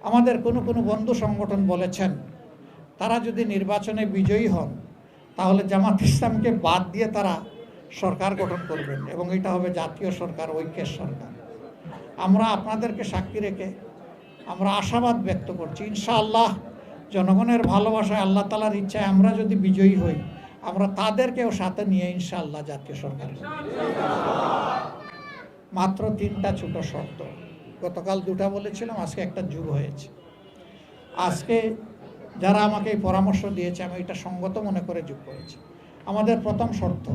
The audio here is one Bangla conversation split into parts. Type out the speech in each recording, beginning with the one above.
আমাদের কোনো কোনো বন্ধু সংগঠন বলেছেন তারা যদি নির্বাচনে বিজয়ী হন তাহলে জামাত ইসলামকে বাদ দিয়ে তারা সরকার গঠন করবেন এবং এটা হবে জাতীয় সরকার, ঐক্যের সরকার। আমরা আপনাদেরকে সাক্ষী রেখে আমরা আশাবাদ ব্যক্ত করছি, ইনশাআল্লাহ জনগণের ভালোবাসায়, আল্লাহ তাআলার ইচ্ছায় আমরা যদি বিজয়ী হই, আমরা তাদেরকেও সাথে নিয়ে ইনশাআল্লাহ জাতীয় সরকার। মাত্র 3টা ছোট শর্ত, গতকাল 2টা বলেছিলাম, আজকে একটা যুগ হয়েছে। আজকে যারা আমাকে এই পরামর্শ দিয়েছে আমি এটা সঙ্গত মনে করে যোগ করেছি। আমাদের প্রথম শর্ত,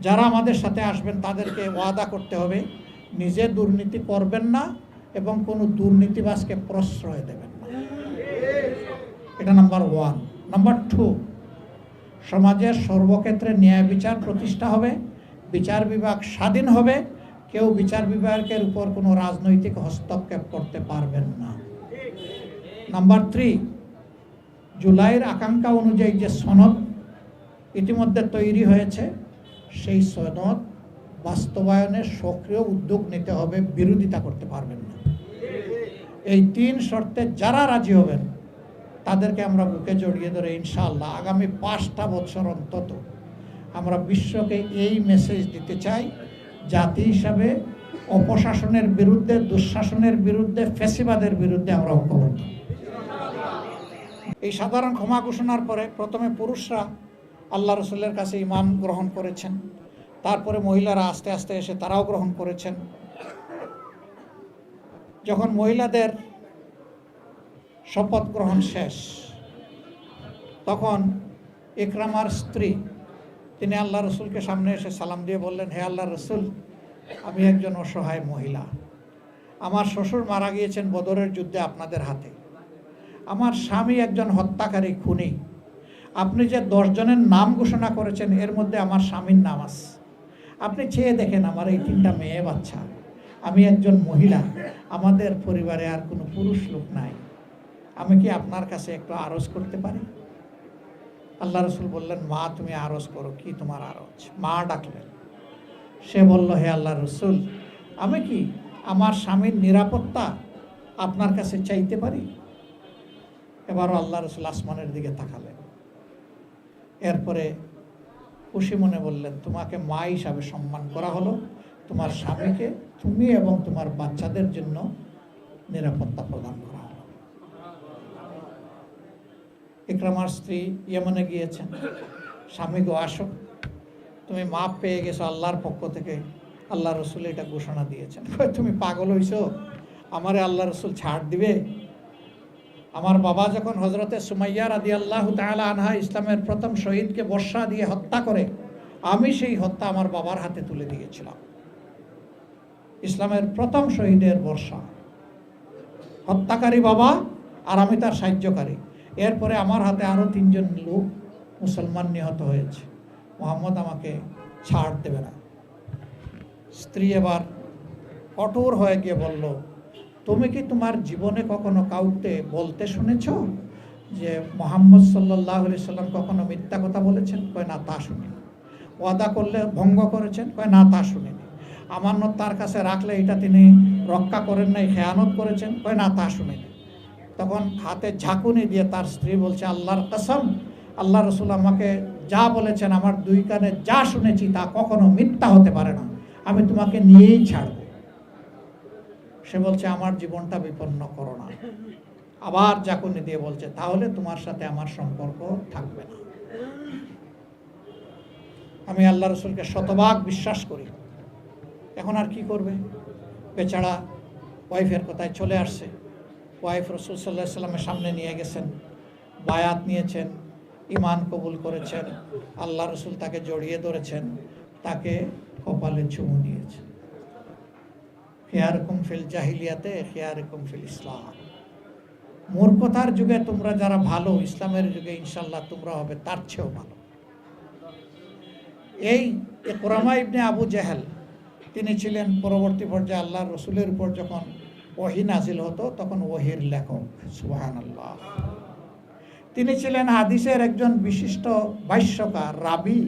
যারা আমাদের সাথে আসবেন তাদেরকে ওয়াদা করতে হবে নিজে দুর্নীতি করবেন না এবং কোনো দুর্নীতিবাজকে প্রশ্রয় দেবেন না। এটা নাম্বার 1। নাম্বার 2, সমাজের সর্বক্ষেত্রে ন্যায় বিচার প্রতিষ্ঠা হবে, বিচার বিভাগ স্বাধীন হবে, কেউ বিচার বিভাগের উপর কোনো রাজনৈতিক হস্তক্ষেপ করতে পারবেন না। নাম্বার 3, জুলাইয়ের আকাঙ্ক্ষা অনুযায়ী যে সনদ ইতিমধ্যে তৈরি হয়েছে সেই সনদ বাস্তবায়নের সক্রিয় উদ্যোগ নিতে হবে, বিরোধিতা করতে পারবেন না। এই 3 শর্তে যারা রাজি হবেন তাদেরকে আমরা বুকে জড়িয়ে ধরে ইনশাআল্লাহ আগামী 5টা বছর অন্তত আমরা বিশ্বকে এই মেসেজ দিতে চাই, জাতি হিসাবে অপশাসনের বিরুদ্ধে, দুঃশাসনের বিরুদ্ধে, ফ্যাসিবাদের বিরুদ্ধে আমরা ঐক্যবদ্ধ। এই সাধারণ ক্ষমা ঘোষণার পরে প্রথমে পুরুষরা আল্লাহ রসুলের কাছে ঈমান গ্রহণ করেছেন, তারপরে মহিলারা আস্তে আস্তে এসে তারাও গ্রহণ করেছেন। যখন মহিলাদের শপথ গ্রহণ শেষ, তখন ইকরামার স্ত্রী তিনি আল্লাহ রসুলকে সামনে এসে সালাম দিয়ে বললেন, হে আল্লাহ রসুল, আমি একজন অসহায় মহিলা, আমার শ্বশুর মারা গিয়েছেন বদরের যুদ্ধে আপনাদের হাতে, আমার স্বামী একজন হত্যাকারী, খুনি, আপনি যে 10 জনের নাম ঘোষণা করেছেন এর মধ্যে আমার স্বামীর নাম আছে, আপনি চেয়ে দেখেন আমার এই 3টা মেয়ে বাচ্চা, আমি একজন মহিলা, আমাদের পরিবারে আর কোনো পুরুষ লোক নাই, আমি কি আপনার কাছে একটু আরজ করতে পারি? আল্লাহ রসুল বললেন, মা তুমি আরজ করো, কি তোমার আরজ? মা ডাকলেন, সে বলল, হে আল্লাহ রসুল, আমি কি আমার স্বামীর নিরাপত্তা আপনার কাছে চাইতে পারি? এবারও আল্লাহ রসুল আসমানের দিকে তাকালেন, এরপরে খুশি মনে বললেন, তোমাকে মা হিসাবে সম্মান করা হলো, তোমার স্বামীকে তুমি এবং তোমার বাচ্চাদের জন্য নিরাপত্তা প্রদান করা হলো। ইকরামার স্ত্রী ইয়েমেনে গিয়েছেন, স্বামী গো আসো, তুমি মাপ পেয়ে গেছো আল্লাহর পক্ষ থেকে, আল্লাহ রসুল এটা ঘোষণা দিয়েছেন। তুমি পাগল হইছো, আমারে আল্লাহ রসুল ছাড় দিবে? আমার বাবা যখন হজরতে সুমাইয়া রাদিয়াল্লাহু তাআলা আনহা ইসলামের প্রথম শহীদকে বর্ষা দিয়ে হত্যা করে, আমি সেই হত্যা আমার বাবার হাতে তুলে দিয়েছিলাম। ইসলামের প্রথম শহীদের বর্ষা, হত্যাকারী বাবা আর আমি তার সাহায্যকারী। এরপরে আমার হাতে আরও 3 জন লোক মুসলমান নিহত হয়েছে, মুহাম্মদ আমাকে ছাড় দেবে না। স্ত্রী এবার কঠোর হয়ে গিয়ে বলল, তুমি কি তোমার জীবনে কখনো কাউকে বলতে শুনেছ যে মুহাম্মদ সাল্লাল্লাহু আলাইহি সাল্লাম কখনো মিথ্যা কথা বলেছেন? কয় না, তা শুনিনি। ওয়াদা করলে ভঙ্গ করেছেন? কয় না, তা শুনিনি। আমানত তার কাছে রাখলে এটা তিনি রক্ষা করেন নাই, খেয়ানত করেছেন? কয় না, তা শুনিনি। তখন হাতে ঝাঁকুনি দিয়ে তার স্ত্রী বলছে, আল্লাহর কসম, আল্লাহ রসুল আমাকে যা বলেছেন, আমার 2 কানে যা শুনেছি তা কখনো মিথ্যা হতে পারে না, আমি তোমাকে নিয়েই ছাড়ব। সে বলছে, আমার জীবনটা বিপন্ন করো না। আবার ঝাঁকুনি দিয়ে বলছে, তাহলে তোমার সাথে আমার সম্পর্ক থাকবে না। আমি আল্লাহ রসুলকে শতভাগ বিশ্বাস করি। এখন আর কি করবে? বেচারা ওয়াইফের কথায় চলে আসছে। ওয়াইফ রসুল সাল্লাল্লাহু আলাইহি সাল্লামের সামনে নিয়ে গেছেন, বায়াত নিয়েছেন, ঈমান কবুল করেছেন, আল্লাহ রসুল তাকে জড়িয়ে ধরেছেন, তাকে কপালে চুমু দিয়েছেন। খিয়ারুকুম ফিল জাহিলিয়াতে খিয়ারুকুম ফিল ইসলাম। মূর্খতার যুগে তোমরা যারা ভালো, ইসলামের যুগে ইনশাল্লাহ তোমরা হবে তার চেয়েও ভালো। এই ইকরামা ইবনে আবু জাহেল, তিনি ছিলেন পরবর্তী পর্যায়ে আল্লাহর রসুলের উপর যখন ওহী নাজিল হতো তখন ওহীর লেখক, সুবহানাল্লাহ। তিনি ছিলেন হাদিসের একজন বিশিষ্ট ভাষ্যকার, রাবি।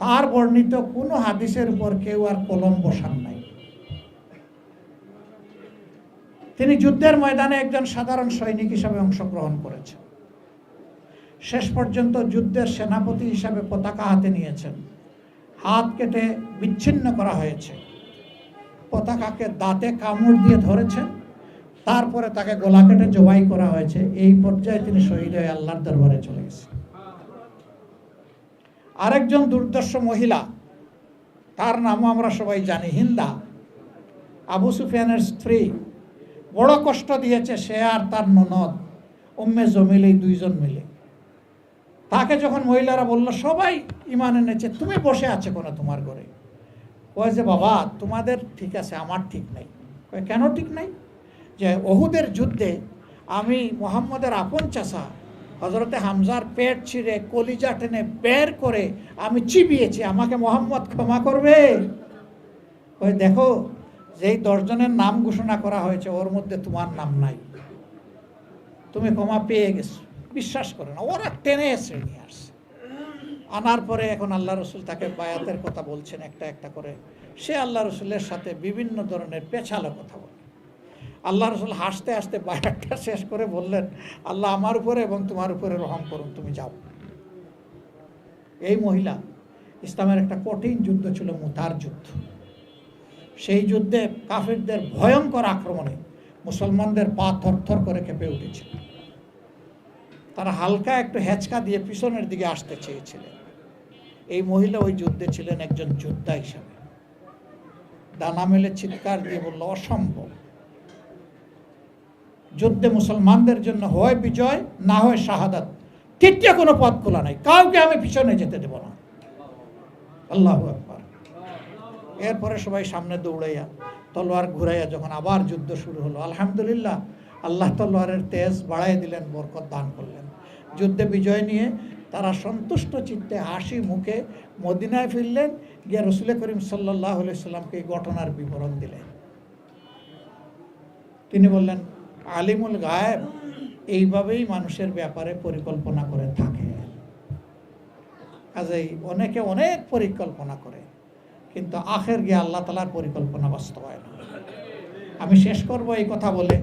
তার বর্ণিত কোনো হাদিসের উপর কেউ আর কলম বসান নাই। তিনি যুদ্ধের ময়দানে একজন সাধারণ সৈনিক হিসাবে অংশগ্রহণ করেছেন। শেষ পর্যন্ত যুদ্ধের সেনাপতি হিসাবে পতাকা হাতে নিয়েছেন। হাত কেটে বিচ্ছিন্ন করা হয়েছে, পতাকাকে দাঁতে কামড় দিয়ে ধরেছেন, তারপরে তাকে গলা কেটে জবাই করা হয়েছে। এই পর্যায়ে তিনি শহীদ হয়ে আল্লাহর দরবারে চলে গেছেন। আরেকজন দুর্দর্শ মহিলা, তার নামও আমরা সবাই জানি, হিন্দা, আবু সুফিয়ানের স্ত্রী। বড় কষ্ট দিয়েছে সে আর তার ননদ উম্মে জমিল, এই দুইজন মিলে। তাকে যখন মহিলারা বলল সবাই ঈমান এনেছে, তুমি বসে আছে কোনো তোমার ঘরে? কয় যে বাবা তোমাদের ঠিক আছে, আমার ঠিক নাই। কয় কেন ঠিক নাই? যে ওহুদের যুদ্ধে আমি মোহাম্মদের আপন চাচা হযরতে হামজার পেট ছিঁড়ে কলিজা টেনে বের করে আমি চিবিয়েছি, আমাকে মোহাম্মদ ক্ষমা করবে? কয় দেখো, যেই 10 জনের নাম ঘোষণা করা হয়েছে ওর মধ্যে তোমার নাম নাই, তুমি ক্ষমা পেয়ে গেছো। বিশ্বাস করে না, ওরা টেনে এসে নিয়ে আসছে। আনার পরে এখন আল্লাহ রসুল তাকে বায়াতের কথা বলছেন একটা একটা করে। সে আল্লাহ রসুলের সাথে বিভিন্ন ধরনের পেছালো কথা বলে। আল্লাহ রসুল হাসতে হাসতে বায়াতটা শেষ করে বললেন, আল্লাহ আমার উপরে এবং তোমার উপরে রহম করুন, তুমি যাও। এই মহিলা, ইসলামের একটা কঠিন যুদ্ধ ছিল মুতার যুদ্ধ। সেই যুদ্ধে কাফিরদের ভয়ঙ্কর আক্রমণে মুসলমানদের পা থরথর করে কেঁপে উঠেছিল। তারা হালকা একটু হেঁচকা দিয়ে পিছনের দিকে আসতে চেয়েছিলেন। এই মহিলা ওই যুদ্ধে ছিলেন একজন যোদ্ধা হিসাবে। ডানা মেলে চিৎকার দিয়ে বলল, অসম্ভব, যুদ্ধে মুসলমানদের জন্য হয় বিজয়, না হয় শাহাদাত, তৃতীয় কোনো পথ খোলা নাই, কাউকে আমি পিছনে যেতে দেব না। আল্লাহু আকবার। এরপরে সবাই সামনে দৌড়াইয়া তলোয়ার ঘুরাইয়া যখন আবার যুদ্ধ শুরু হলো, আলহামদুলিল্লাহ আল্লাহ তলোয়ারের তেজ বাড়াই দিলেন, বরকত দান করলেন। যুদ্ধে বিজয় নিয়ে তারা সন্তুষ্ট চিত্তে হাসি মুখে মদিনায় ফিরলেন, গিয়ে রসুল করিম সাল্লাল্লাহু আলাইহি সাল্লামকে এই ঘটনার বিবরণ দিলেন। তিনি বললেন, আলিমুল গায়েব এইভাবেই মানুষের ব্যাপারে পরিকল্পনা করে থাকে। কাজেই অনেকে অনেক পরিকল্পনা করে, কিন্তু আখের গিয়ে আল্লাহ তাআলার পরিকল্পনা বাস্তবায়ন হয়। আমি শেষ করব এই কথা বলে,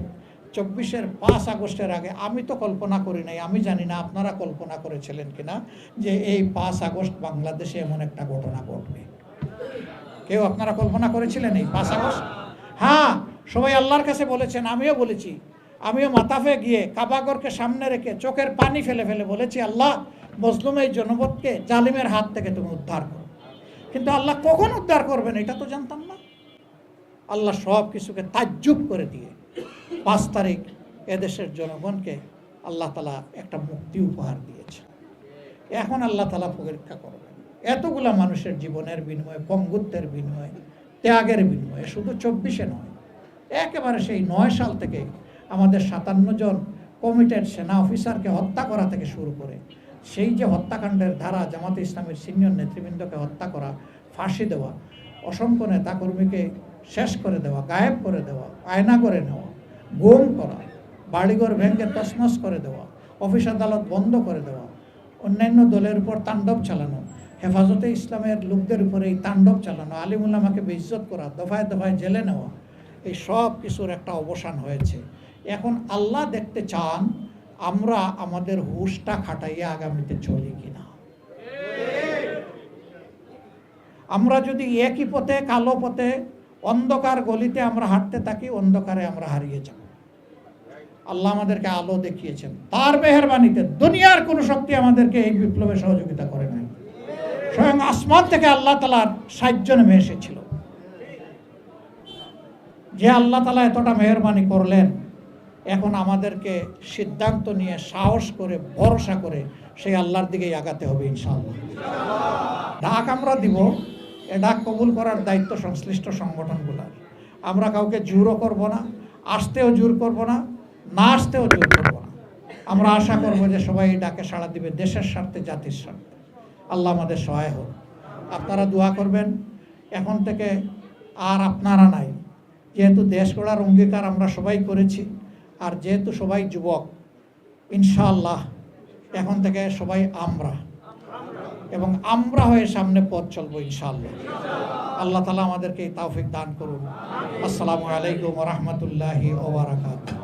24-এর 5 আগস্টের আগে আমি তো কল্পনা করি নাই, আমি জানি না আপনারা কল্পনা করেছিলেন কিনা যে এই 5 আগস্ট বাংলাদেশে এমন একটা ঘটনা ঘটবে। কেউ আপনারা কল্পনা করেছিলেন এই 5 আগস্ট? হ্যাঁ, সবাই আল্লাহর কাছে বলেছেন, আমিও বলেছি। আমিও মাতাফে গিয়ে কাবাগরকে সামনে রেখে চোখের পানি ফেলে ফেলে বলেছি, আল্লাহ মজলুম এই জনপদকে জালিমের হাত থেকে তুমি উদ্ধার করো। কিন্তু আল্লাহ কখন উদ্ধার করবেন এটা তো জানতাম না। আল্লাহ সব কিছুকে তাজ্জুব করে দিয়ে 5 তারিখ এদেশের জনগণকে আল্লাহ তাআলা একটা মুক্তি উপহার দিয়েছে। এখন আল্লাহ তাআলা পরীক্ষা করবেন এতগুলা মানুষের জীবনের বিনিময়ে, পঙ্গুত্বের বিনিময়ে, ত্যাগের বিনিময়ে। শুধু 24-এ নয়, একেবারে সেই 9 সাল থেকে আমাদের 57 জন কমিটেড সেনা অফিসারকে হত্যা করা থেকে শুরু করে সেই যে হত্যাকাণ্ডের ধারা, জামাতে ইসলামের সিনিয়র নেতৃবৃন্দকে হত্যা করা, ফাঁসি দেওয়া, অসংখ্য নেতাকর্মীকে শেষ করে দেওয়া, গায়েব করে দেওয়া, আয়না করে নেওয়া, গুম করা, বাড়িঘর ভেঙে তছনছ করে দেওয়া, অফিস আদালত বন্ধ করে দেওয়া, অন্যান্য দলের উপর তাণ্ডব চালানো, হেফাজতে ইসলামের লোকদের উপরে এই তাণ্ডব চালানো, আলিম উলামাকে বেইজ্জত করা, দফায় দফায় জেলে নেওয়া, এই সব কিছুর একটা অবসান হয়েছে। এখন আল্লাহ দেখতে চান আমরা আমাদের হুঁশটা খাটাইয়া আগামীতে চলি কিনা। আমরা যদি একই পথে, কালো পথে, অন্ধকার গলিতে আমরা হাঁটতে থাকি, অন্ধকারে আমরা হারিয়ে যাব। আল্লাহ আমাদেরকে আলো দেখিয়েছেন, তার মেহেরবানিতে দুনিয়ার কোনো শক্তি আমাদেরকে এই বিপ্লবে সহযোগিতা করে নাই। স্বয়ং আসমান থেকে আল্লাহ তাআলার সাহায্য নেমে এসেছিল। যে আল্লাহ তাআলা এতটা মেহেরবানি করলেন, এখন আমাদেরকে সিদ্ধান্ত নিয়ে সাহস করে ভরসা করে সেই আল্লাহর দিকেই আগাতে হবে ইনশাআল্লাহ। ডাক আমরা দিব, এ ডাক কবুল করার দায়িত্ব সংশ্লিষ্ট সংগঠনগুলোর। আমরা কাউকে জোরও করব না, আসতেও জোর করব না, না আসতেও জোর করব না। আমরা আশা করব যে সবাই এই ডাকে সাড়া দিবে দেশের স্বার্থে, জাতির স্বার্থে। আল্লাহ আমাদের সহায় হোক। আপনারা দোয়া করবেন। এখন থেকে আর আপনারা নাই, যেহেতু দেশ গড়ার অঙ্গীকার আমরা সবাই করেছি, আর যেহেতু সবাই যুবক, ইনশাআল্লাহ এখন থেকে সবাই আমরা, এবং আমরা হয়ে সামনে পথ চলবো ইনশাআল্লাহ। আল্লাহ তাআলা আমাদেরকে এই তৌফিক দান করুন। আসসালামু আলাইকুম ওয়া রাহমাতুল্লাহি ওয়া বারাকাতুহু।